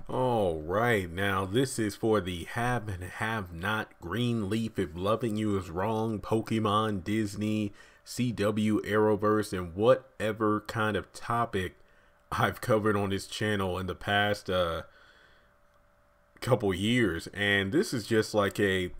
All right, now this is for the have and have not Greenleaf. If loving you is wrong, Pokemon, Disney, CW, Arrowverse, and whatever kind of topic I've covered on this channel in the past couple years. And this is just like a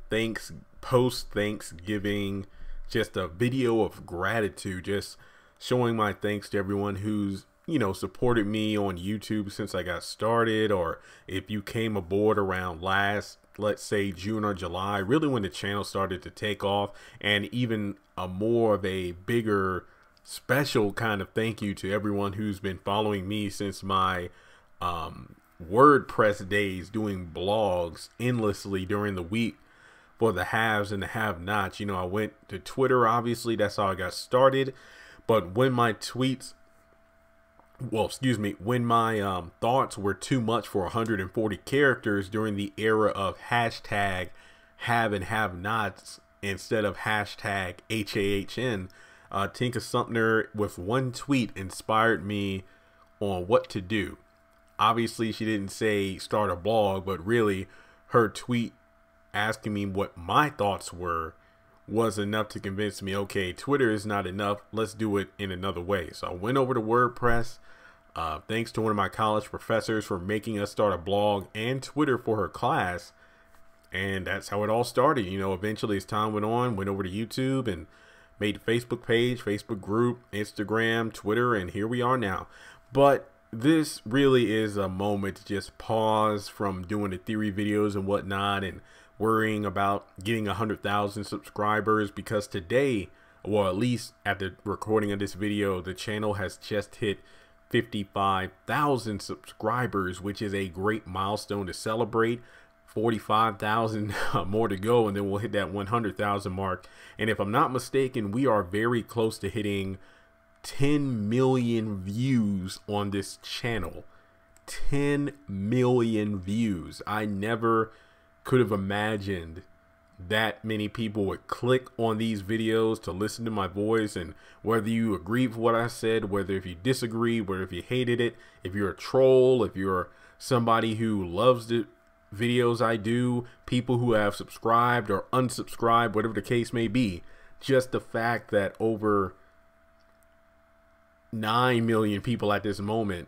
post Thanksgiving, just a video of gratitude, just showing my thanks to everyone who's supported me on YouTube since I got started, or if you came aboard around last, let's say June or July, really when the channel started to take off. And even a more of a bigger special kind of thank you to everyone who's been following me since my WordPress days, doing blogs endlessly during the week for the haves and the have-nots. I went to Twitter, obviously, that's how I got started. But when my tweets, when my thoughts were too much for 140 characters during the era of hashtag have and have nots instead of hashtag HAHN, Tinka Sumner with one tweet inspired me on what to do. Obviously, she didn't say start a blog, but really her tweet asking me what my thoughts were was enough to convince me, okay, Twitter is not enough. Let's do it in another way. So I went over to WordPress. Thanks to one of my college professors for making us start a blog and Twitter for her class. And that's how it all started. Eventually as time went on, went over to YouTube and made a Facebook page, Facebook group, Instagram, Twitter, and here we are now. But this really is a moment to just pause from doing the theory videos and whatnot and worrying about getting 100,000 subscribers, because today, well, at least at the recording of this video, the channel has just hit 55,000 subscribers, which is a great milestone to celebrate. 45,000 more to go, and then we'll hit that 100,000 mark. And if I'm not mistaken, we are very close to hitting 10 million views on this channel. 10 million views. I never could have imagined that many people would click on these videos to listen to my voice. And whether you agree with what I said, whether if you disagree, whether if you hated it, if you're a troll, if you're somebody who loves the videos I do, people who have subscribed or unsubscribed, whatever the case may be, just the fact that over 9 million people at this moment,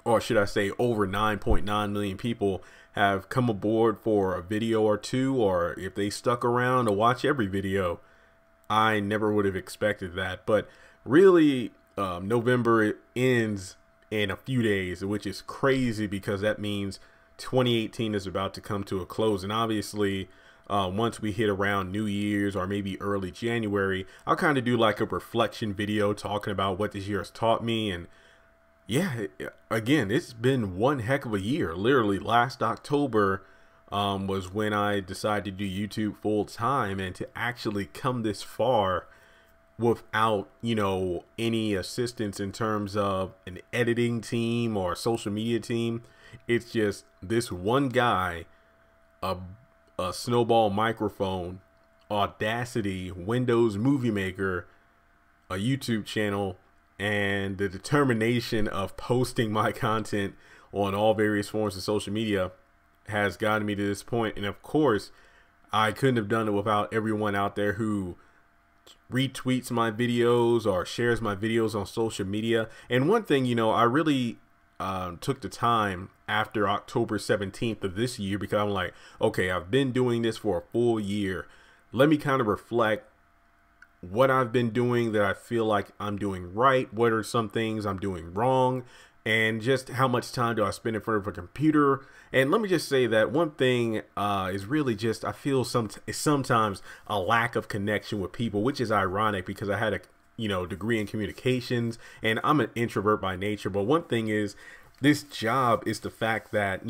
or should I say over 9.9 million people, have come aboard for a video or two, or if they stuck around to watch every video, I never would have expected that. But really, November ends in a few days, which is crazy because that means 2018 is about to come to a close. And obviously, once we hit around New Year's or maybe early January, I'll kind of do like a reflection video talking about what this year has taught me. And yeah, again, it's been one heck of a year. Literally last October was when I decided to do YouTube full time, and to actually come this far without, any assistance in terms of an editing team or a social media team. It's just this one guy, a Snowball microphone, Audacity, Windows Movie Maker, a YouTube channel, and the determination of posting my content on all various forms of social media has gotten me to this point. And of course, I couldn't have done it without everyone out there who retweets my videos or shares my videos on social media. And one thing, I really took the time after October 17th of this year, because I'm like, okay, I've been doing this for a full year. Let me kind of reflect what I've been doing that I feel like I'm doing right. What are some things I'm doing wrong? And just how much time do I spend in front of a computer? And let me just say that one thing is really just, I feel sometimes a lack of connection with people, which is ironic because I had a degree in communications and I'm an introvert by nature. But one thing is, this job is the fact that,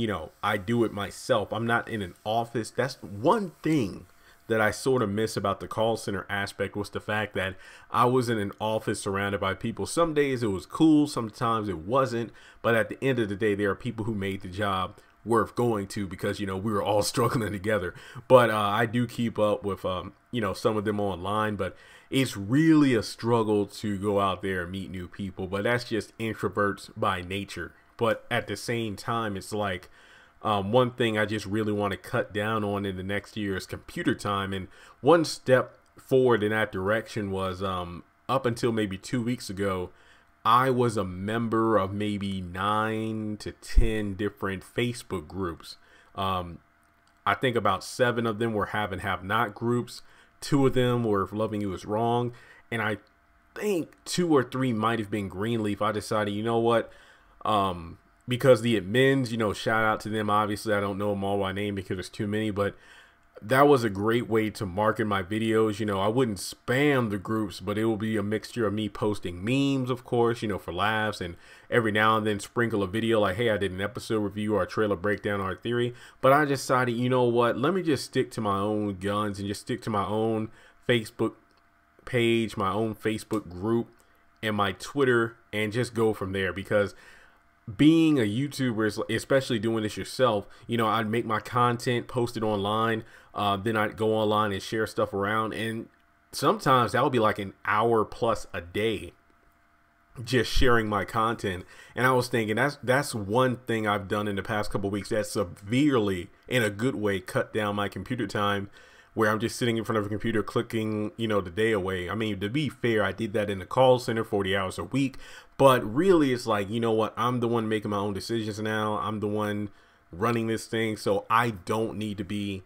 I do it myself. I'm not in an office. That's one thing that I sort of miss about the call center aspect, was the fact that I was in an office surrounded by people. Some days it was cool, sometimes it wasn't, but at the end of the day, there are people who made the job worth going to, because we were all struggling together. But I do keep up with some of them online, but it's really a struggle to go out there and meet new people. But that's just introverts by nature but at the same time, it's like one thing I just really want to cut down on in the next year is computer time. And one step forward in that direction was up until maybe 2 weeks ago, I was a member of maybe 9 to 10 different Facebook groups. I think about 7 of them were have and have not groups. 2 of them were if loving you is wrong. And I think 2 or 3 might have been Greenleaf. I decided, you know what? Because the admins, you know, shout out to them. Obviously, I don't know them all by name because there's too many, but that was a great way to market my videos. You know, I wouldn't spam the groups, but it will be a mixture of me posting memes, of course, you know, for laughs, and every now and then sprinkle a video like, hey, I did an episode review or a trailer breakdown or a theory. But I decided, you know what, let me just stick to my own guns and just stick to my own Facebook page, my own Facebook group, and my Twitter, and just go from there. Because being a YouTuber, especially doing this yourself, you know, I'd make my content, post it online, then I'd go online and share stuff around, and sometimes that would be like an hour plus a day just sharing my content. And I was thinking that's one thing I've done in the past couple of weeks that severely, in a good way, cut down my computer time, where I'm just sitting in front of a computer clicking, you know, the day away. I mean, to be fair, I did that in the call center 40 hours a week, but really it's like, you know what, I'm the one making my own decisions now. I'm the one running this thing, so I don't need to be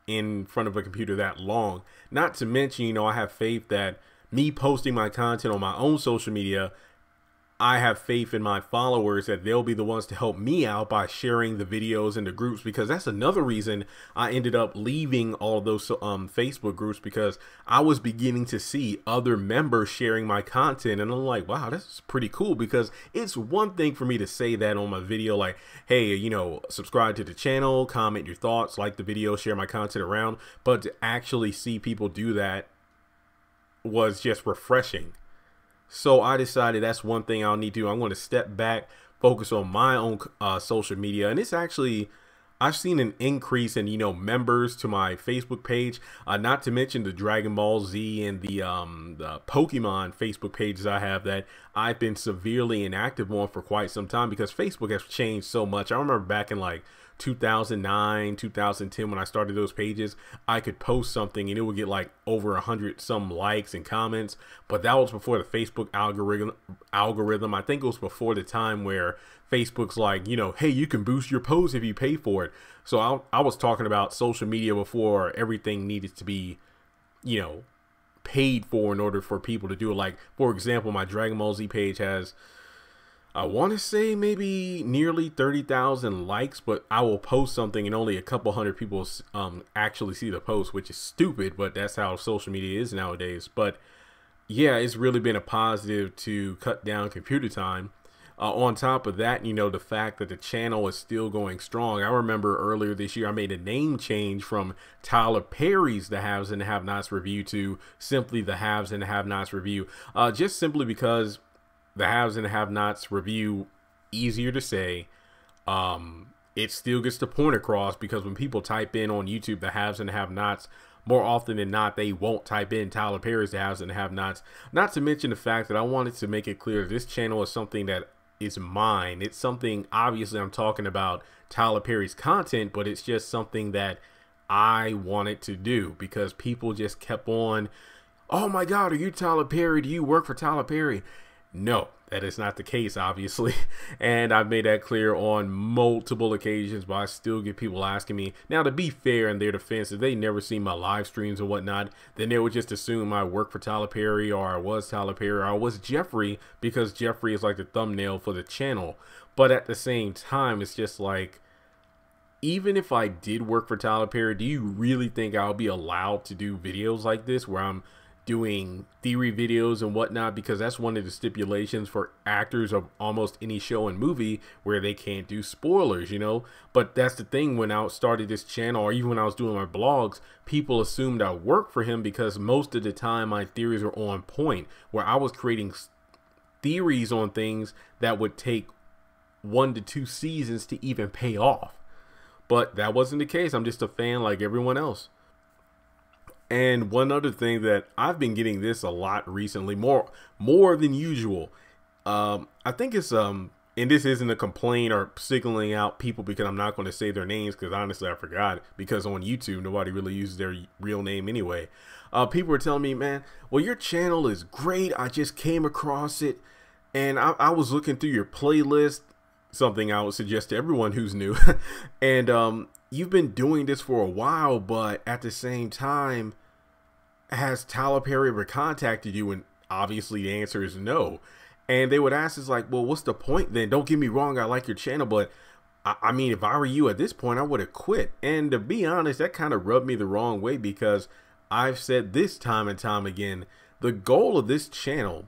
in front of a computer that long. Not to mention, you know, I have faith that me posting my content on my own social media, I have faith in my followers that they'll be the ones to help me out by sharing the videos in the groups, because that's another reason I ended up leaving all of those Facebook groups, because I was beginning to see other members sharing my content, and I'm like, wow, that's pretty cool. Because it's one thing for me to say that on my video, like, hey, you know, subscribe to the channel, comment your thoughts, like the video, share my content around, but to actually see people do that was just refreshing. So I decided that's one thing I'll need to do. I'm going to step back, focus on my own social media. And it's actually, I've seen an increase in, you know, members to my Facebook page, not to mention the Dragon Ball Z and the Pokemon Facebook pages I have that I've been severely inactive on for quite some time, because Facebook has changed so much. I remember back in like 2009, 2010, when I started those pages, I could post something and it would get like over 100 some likes and comments. But that was before the Facebook algorithm. I think it was before the time where Facebook's like, you know, hey, you can boost your post if you pay for it. So I was talking about social media before everything needed to be, you know, paid for in order for people to do it. Like, for example, my Dragon Ball Z page has, I want to say maybe nearly 30,000 likes, but I will post something and only a couple hundred people actually see the post, which is stupid, but that's how social media is nowadays. But yeah, it's really been a positive to cut down computer time. On top of that, you know, the fact that the channel is still going strong. I remember earlier this year, I made a name change from Tyler Perry's The Haves and the Have-Nots Review to simply The Haves and the Have-Nots Review, just simply because the Haves and the Have-Nots Review, easier to say. It still gets the point across, because when people type in on YouTube the Haves and the Have-Nots, more often than not, they won't type in Tyler Perry's The Haves and the Have-Nots. Not to mention the fact that I wanted to make it clear this channel is something that is mine. It's something, obviously I'm talking about Tyler Perry's content, but it's just something that I wanted to do, because people just kept on, oh my God, are you Tyler Perry? Do you work for Tyler Perry? No, that is not the case, obviously. And I've made that clear on multiple occasions, but I still get people asking me. Now, to be fair, in their defense, if they never seen my live streams or whatnot, then they would just assume I work for Tyler Perry, or I was Tyler Perry, or I was Jeffrey, because Jeffrey is like the thumbnail for the channel. But at the same time, it's just like, even if I did work for Tyler Perry, do you really think I'll be allowed to do videos like this where I'm doing theory videos and whatnot? Because that's one of the stipulations for actors of almost any show and movie, where they can't do spoilers, you know. But that's the thing, when I started this channel, or even when I was doing my blogs, people assumed I worked for him, because most of the time my theories were on point, where I was creating theories on things that would take 1 to 2 seasons to even pay off. But that wasn't the case. I'm just a fan like everyone else. And one other thing that I've been getting this a lot recently, more than usual. I think it's and this isn't a complaint or signaling out people because I'm not going to say their names, because honestly I forgot, because on YouTube nobody really uses their real name anyway. People were telling me, man, well, your channel is great, I just came across it and I was looking through your playlist, something I would suggest to everyone who's new. And you've been doing this for a while, but at the same time, has Tyler Perry ever contacted you? And obviously the answer is no. And they would ask us like, well, what's the point then? Don't get me wrong, I like your channel, but I mean, if I were you at this point, I would have quit. And to be honest, that kind of rubbed me the wrong way, because I've said this time and time again, the goal of this channel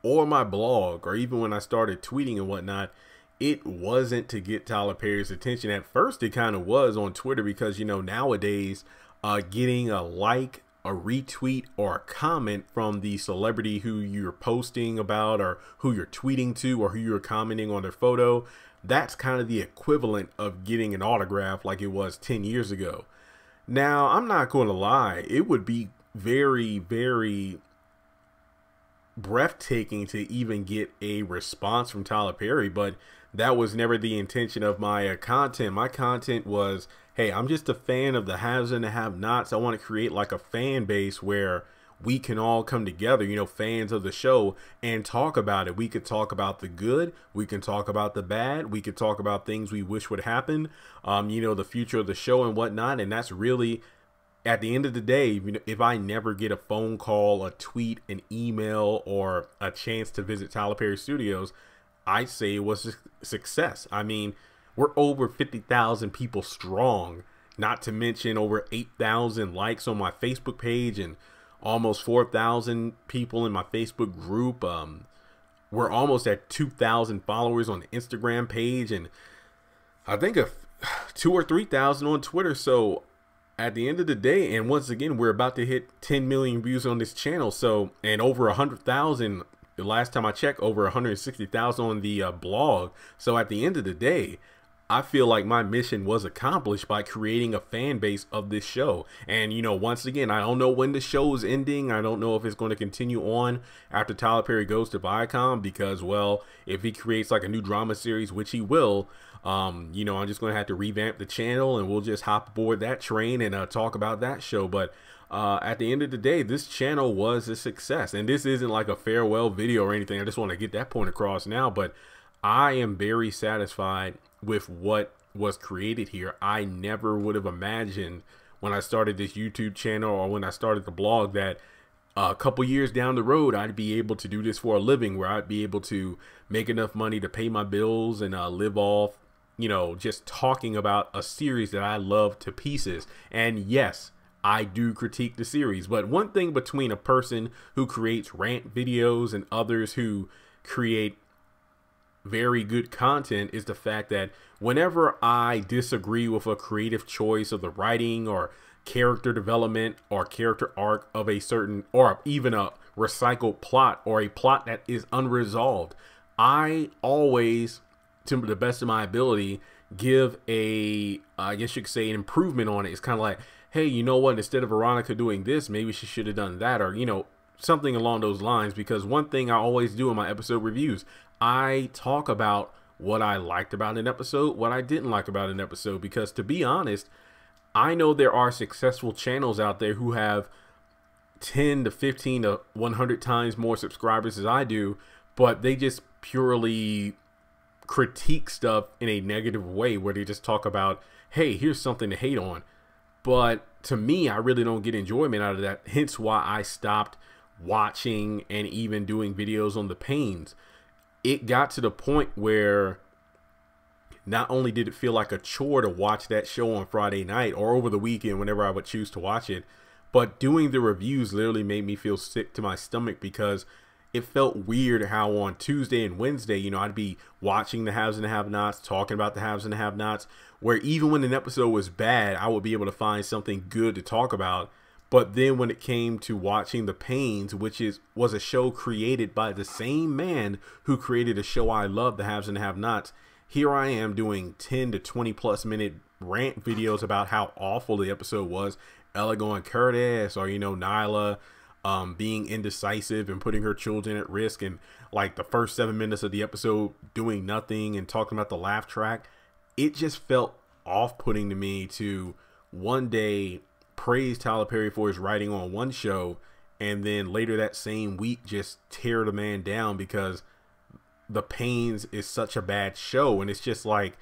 or my blog, or even when I started tweeting and whatnot, it wasn't to get Tyler Perry's attention. At first, it kind of was on Twitter, because, you know, nowadays, getting a like, a retweet, or a comment from the celebrity who you're posting about, or who you're tweeting to, or who you're commenting on their photo, that's kind of the equivalent of getting an autograph like it was 10 years ago. Now, I'm not going to lie, it would be very, very breathtaking to even get a response from Tyler Perry, but that was never the intention of my content. My content was, hey, I'm just a fan of the haves and the have-nots. I want to create like a fan base where we can all come together, you know, fans of the show, and talk about it. We could talk about the good, we can talk about the bad, we could talk about things we wish would happen, you know, the future of the show and whatnot. And that's really, at the end of the day, you know, if I never get a phone call, a tweet, an email, or a chance to visit Tyler Perry Studios, I say it was a success. I mean, we're over 50,000 people strong, not to mention over 8,000 likes on my Facebook page and almost 4,000 people in my Facebook group. We're almost at 2,000 followers on the Instagram page, and I think of 2,000 or 3,000 on Twitter. So at the end of the day, and once again, we're about to hit 10 million views on this channel. So, and over 100,000, the last time I checked, over 160,000 on the blog. So at the end of the day, I feel like my mission was accomplished by creating a fan base of this show. And, you know, once again, I don't know when the show is ending. I don't know if it's going to continue on after Tyler Perry goes to Viacom, because, well, if he creates like a new drama series, which he will, you know, I'm just going to have to revamp the channel, and we'll just hop aboard that train and talk about that show. But at the end of the day, this channel was a success. And this isn't like a farewell video or anything. I just want to get that point across now. But I am very satisfied with what was created here. I never would have imagined when I started this YouTube channel, or when I started the blog, that a couple years down the road I'd be able to do this for a living, where I'd be able to make enough money to pay my bills and live off, you know, just talking about a series that I love to pieces. And yes, I do critique the series, but one thing between a person who creates rant videos and others who create very good content is the fact that whenever I disagree with a creative choice of the writing, or character development, or character arc of a certain, or even a recycled plot, or a plot that is unresolved, I always, to the best of my ability, give a, I guess you could say, an improvement on it. It's kind of like, hey, you know what, instead of Veronica doing this, maybe she should have done that, or, you know, something along those lines. Because one thing I always do in my episode reviews, I talk about what I liked about an episode, what I didn't like about an episode, because to be honest, I know there are successful channels out there who have 10 to 15 to 100 times more subscribers as I do, but they just purely critique stuff in a negative way, where they just talk about, hey, here's something to hate on. But to me, I really don't get enjoyment out of that. Hence why I stopped watching and even doing videos on the pains. It got to the point where not only did it feel like a chore to watch that show on Friday night or over the weekend whenever I would choose to watch it, but doing the reviews literally made me feel sick to my stomach, because it felt weird how on Tuesday and Wednesday, you know, I'd be watching the haves and the have-nots, talking about the haves and the have-nots, where even when an episode was bad, I would be able to find something good to talk about. But then when it came to watching The Pains, which was a show created by the same man who created a show I love, The Haves and the Have-Nots, here I am doing 10 to 20 plus minute rant videos about how awful the episode was. Ella going Curtis, or, you know, Nyla being indecisive and putting her children at risk, and like the first 7 minutes of the episode doing nothing and talking about the laugh track. It just felt off-putting to me to one day praise Tyler Perry for his writing on one show, and then later that same week just tear the man down because The Paynes is such a bad show. And it's just like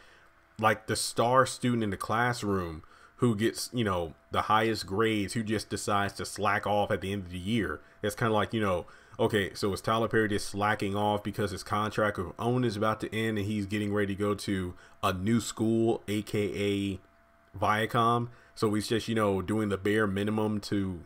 the star student in the classroom who gets, you know, the highest grades, who just decides to slack off at the end of the year. It's kind of like, you know, okay, so is Tyler Perry just slacking off because his contract with OWN is about to end and he's getting ready to go to a new school, aka Viacom? So he's just, you know, doing the bare minimum to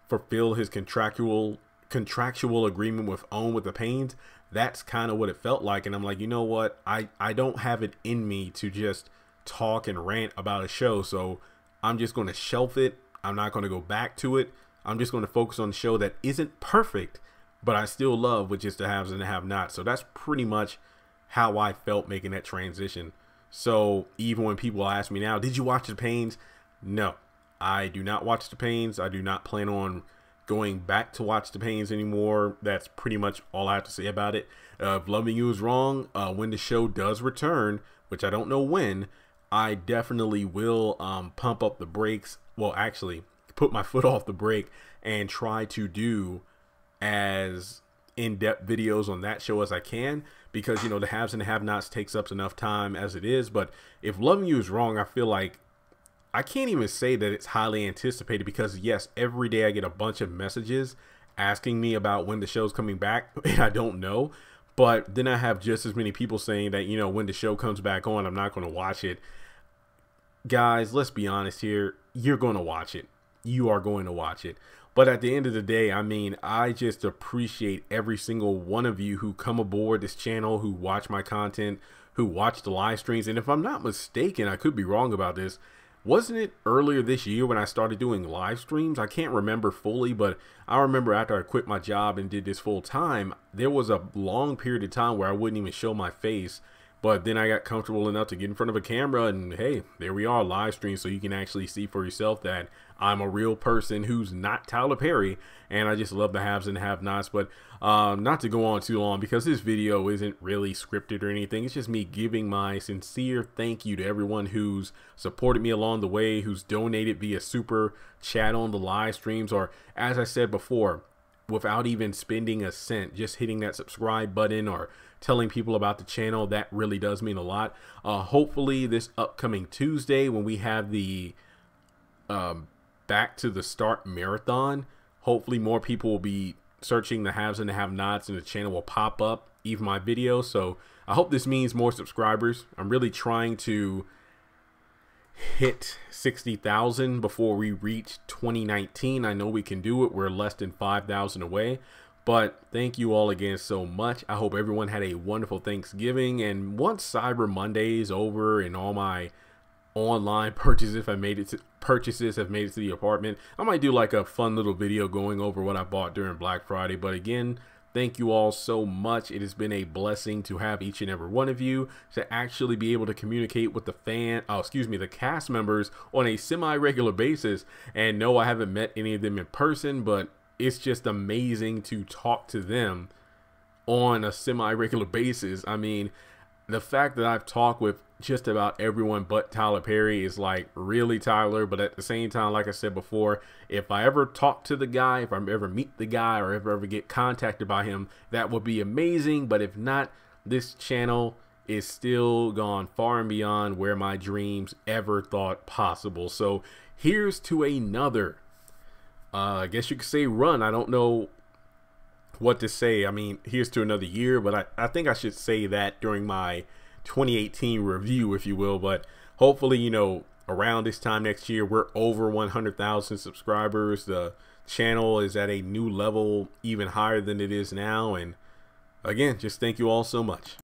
fulfill his contractual agreement with OWN with the Paynes. That's kind of what it felt like. And I'm like, you know what? I don't have it in me to just talk and rant about a show. So I'm just going to shelf it. I'm not going to go back to it. I'm just going to focus on the show that isn't perfect, but I still love, which is the haves and the have-nots. So that's pretty much how I felt making that transition. So even when people ask me now, did you watch The Paynes? No, I do not watch The Paynes. I do not plan on going back to watch The Paynes anymore. That's pretty much all I have to say about it. If Loving You Is Wrong, when the show does return, which I don't know when, I definitely will pump up the brakes. Well, actually, put my foot off the brake and try to do as in-depth videos on that show as I can, because, you know, the haves and the have-nots takes up enough time as it is. But if Loving You Is Wrong, I feel like I can't even say that it's highly anticipated, because yes, every day I get a bunch of messages asking me about when the show's coming back, and I don't know. But then I have just as many people saying that, you know, when the show comes back on, I'm not going to watch it. Guys, let's be honest here. You're going to watch it. You are going to watch it. But at the end of the day, I mean, I just appreciate every single one of you who come aboard this channel, who watch my content, who watch the live streams. And if I'm not mistaken, I could be wrong about this, wasn't it earlier this year when I started doing live streams? I can't remember fully, but I remember after I quit my job and did this full time, there was a long period of time where I wouldn't even show my face. But then I got comfortable enough to get in front of a camera, and hey, there we are, live stream, so you can actually see for yourself that I'm a real person who's not Tyler Perry. And I just love the haves and the have-nots. But not to go on too long, because this video isn't really scripted or anything. It's just me giving my sincere thank you to everyone who's supported me along the way, who's donated via super chat on the live streams, or as I said before, without even spending a cent, just hitting that subscribe button or telling people about the channel. That really does mean a lot. Hopefully this upcoming Tuesday, when we have the Back to the Start marathon, hopefully more people will be searching the haves and the have-nots, and the channel will pop up, even my videos. So I hope this means more subscribers. I'm really trying to hit 60,000 before we reach 2019. I know we can do it. We're less than 5,000 away. But thank you all again so much. I hope everyone had a wonderful Thanksgiving. And once Cyber Monday is over and all my online purchases have made it to the apartment, I might do like a fun little video going over what I bought during Black Friday. But again, thank you all so much. It has been a blessing to have each and every one of you, to actually be able to communicate with the cast members on a semi-regular basis. And no, I haven't met any of them in person, but it's just amazing to talk to them on a semi-regular basis. I mean, the fact that I've talked with just about everyone but Tyler Perry is like, really, Tyler? But at the same time, like I said before, if I ever talk to the guy, if I ever meet the guy, or if I ever get contacted by him, that would be amazing. But if not, this channel is still gone far and beyond where my dreams ever thought possible. So here's to another, I guess you could say, run. I don't know what to say. I mean, here's to another year, but I think I should say that during my 2018 review, if you will. But hopefully, you know, around this time next year, we're over 100,000 subscribers. The channel is at a new level, even higher than it is now. And again, just thank you all so much.